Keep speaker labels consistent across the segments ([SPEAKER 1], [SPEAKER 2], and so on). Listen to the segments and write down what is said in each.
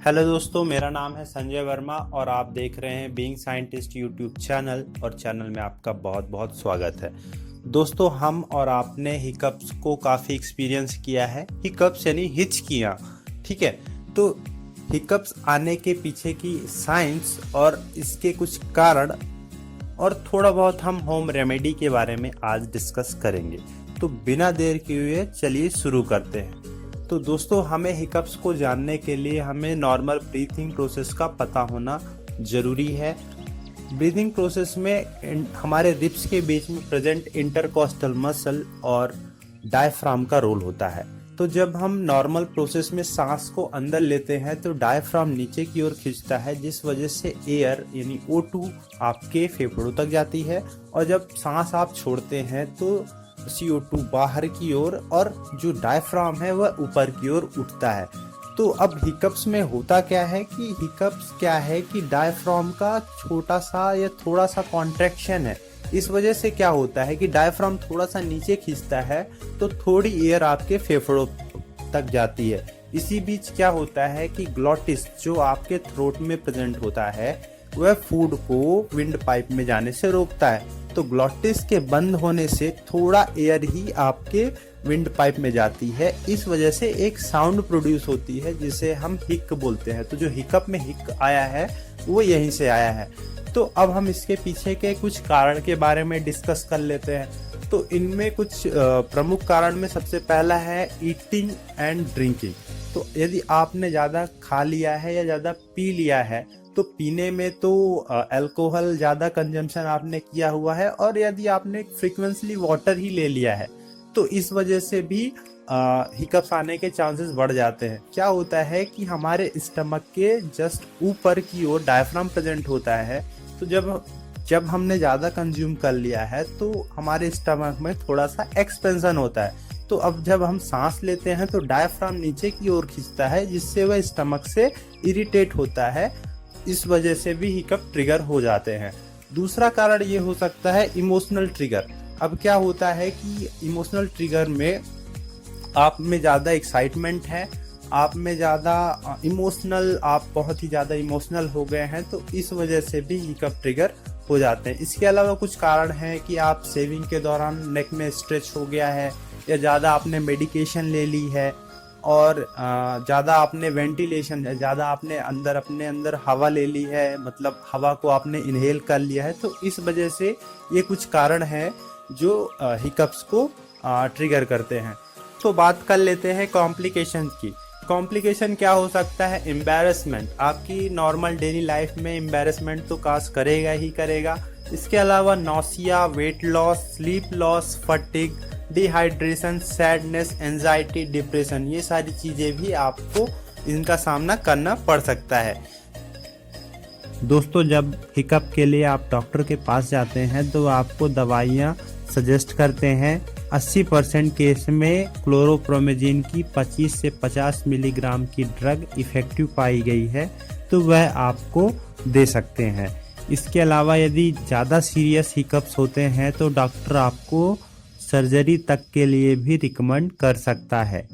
[SPEAKER 1] Hello दोस्तों, मेरा नाम है संजय वर्मा और आप देख रहे हैं बीइंग साइंटिस्ट यूट्यूब चैनल और चैनल में आपका बहुत बहुत स्वागत है। दोस्तों, हम और आपने हिकअप्स को काफ़ी एक्सपीरियंस किया है। हिकअप्स यानी हिचकियाँ, ठीक है। तो हिकअप्स आने के पीछे की साइंस और इसके कुछ कारण और थोड़ा बहुत हम होम रेमेडी के बारे में आज डिस्कस करेंगे। तो बिना देर किए हुए चलिए शुरू करते हैं। तो दोस्तों, हमें हिकअप्स को जानने के लिए हमें नॉर्मल ब्रीथिंग प्रोसेस का पता होना ज़रूरी है। ब्रीथिंग प्रोसेस में हमारे रिब्स के बीच में प्रेजेंट इंटरकॉस्टल मसल और डायफ्राम का रोल होता है। तो जब हम नॉर्मल प्रोसेस में सांस को अंदर लेते हैं तो डायफ्राम नीचे की ओर खींचता है, जिस वजह से एयर यानी O2 आपके फेफड़ों तक जाती है, और जब सांस आप छोड़ते हैं तो CO2 बाहर की ओर और जो डायफ्राम है वह ऊपर की ओर उठता है। तो अब हिकअप्स में होता क्या है कि हिकअप्स क्या है कि डायफ्राम का छोटा सा या थोड़ा सा कॉन्ट्रैक्शन है। इस वजह से क्या होता है कि डायफ्राम थोड़ा सा नीचे खींचता है तो थोड़ी एयर आपके फेफड़ों तक जाती है। इसी बीच क्या होता है कि ग्लॉटिस जो आपके थ्रोट में प्रेजेंट होता है वह फूड को विंड पाइप में जाने से रोकता है। तो ग्लॉटिस के बंद होने से थोड़ा एयर ही आपके विंड पाइप में जाती है। इस वजह से एक साउंड प्रोड्यूस होती है जिसे हम हिक बोलते हैं। तो जो हिकअप में हिक आया है वो यहीं से आया है। तो अब हम इसके पीछे के कुछ कारण के बारे में डिस्कस कर लेते हैं। तो इनमें कुछ प्रमुख कारण में सबसे पहला है ईटिंग एंड ड्रिंकिंग। तो यदि आपने ज़्यादा खा लिया है या ज़्यादा पी लिया है तो पीने में तो अल्कोहल ज़्यादा कंजम्पशन आपने किया हुआ है, और यदि आपने फ्रीक्वेंटली वाटर ही ले लिया है तो इस वजह से भी हिकअप्स आने के चांसेस बढ़ जाते हैं। क्या होता है कि हमारे स्टमक के जस्ट ऊपर की ओर डायफ्राम प्रेजेंट होता है। तो जब हमने ज़्यादा कंज्यूम कर लिया है तो हमारे स्टमक में थोड़ा सा एक्सपेंशन होता है। तो अब जब हम सांस लेते हैं तो डायफ्राम नीचे की ओर खींचता है, जिससे वह स्टमक से इरिटेट होता है। इस वजह से भी हिकअप ट्रिगर हो जाते हैं। दूसरा कारण ये हो सकता है इमोशनल ट्रिगर। अब क्या होता है कि इमोशनल ट्रिगर में आप में ज़्यादा एक्साइटमेंट है, आप में ज़्यादा इमोशनल, आप बहुत ही ज़्यादा इमोशनल हो गए हैं, तो इस वजह से भी हिकअप ट्रिगर हो जाते हैं। इसके अलावा कुछ कारण हैं कि आप शेविंग के दौरान नेक में स्ट्रेच हो गया है, या ज़्यादा आपने मेडिकेशन ले ली है, और ज़्यादा आपने वेंटिलेशन है, ज़्यादा आपने अपने अंदर हवा ले ली है, मतलब हवा को आपने इनहेल कर लिया है। तो इस वजह से ये कुछ कारण हैं जो हिकअप्स को ट्रिगर करते हैं। तो बात कर लेते हैं कॉम्प्लिकेशन की। कॉम्प्लिकेशन क्या हो सकता है? एम्बैरेसमेंट। आपकी नॉर्मल डेली लाइफ में एम्बैरेसमेंट तो काज करेगा ही करेगा। इसके अलावा nausea, weight loss, sleep loss, fatigue, dehydration, sadness, anxiety, depression, ये सारी चीज़ें भी आपको इनका सामना करना पड़ सकता है। दोस्तों, जब हिकअप के लिए आप डॉक्टर के पास जाते हैं तो आपको दवाइयाँ सजेस्ट करते हैं। 80% केस में क्लोरोप्रोमेजिन की 25 से 50 मिलीग्राम की ड्रग इफ़ेक्टिव पाई गई है, तो वह आपको दे सकते हैं। इसके अलावा यदि ज़्यादा सीरियस हिकअप्स होते हैं तो डॉक्टर आपको सर्जरी तक के लिए भी रिकमेंड कर सकता है।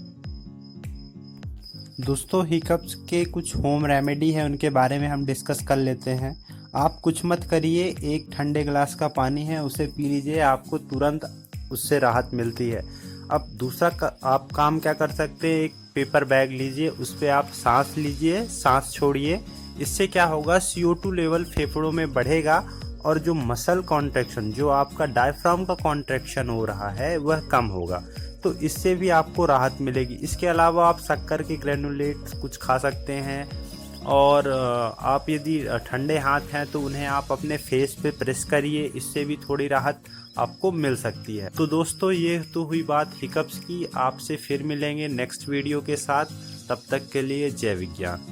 [SPEAKER 1] दोस्तों, हिकअप्स के कुछ होम रेमेडी है, उनके बारे में हम डिस्कस कर लेते हैं। आप कुछ मत करिए, एक ठंडे गिलास का पानी है उसे पी लीजिए, आपको तुरंत उससे राहत मिलती है। अब दूसरा आप काम क्या कर सकते हैं, एक पेपर बैग लीजिए, उस पर आप सांस लीजिए, सांस छोड़िए। इससे क्या होगा, CO2 लेवल फेफड़ों में बढ़ेगा और जो मसल कॉन्ट्रैक्शन, जो आपका डायफ्राम का कॉन्ट्रैक्शन हो रहा है वह कम होगा। तो इससे भी आपको राहत मिलेगी। इसके अलावा आप शक्कर के ग्रेनुलेट्स कुछ खा सकते हैं, और आप यदि ठंडे हाथ हैं तो उन्हें आप अपने फेस पे प्रेस करिए, इससे भी थोड़ी राहत आपको मिल सकती है। तो दोस्तों, ये तो हुई बात हिकअप्स की। आपसे फिर मिलेंगे नेक्स्ट वीडियो के साथ। तब तक के लिए जय विज्ञान।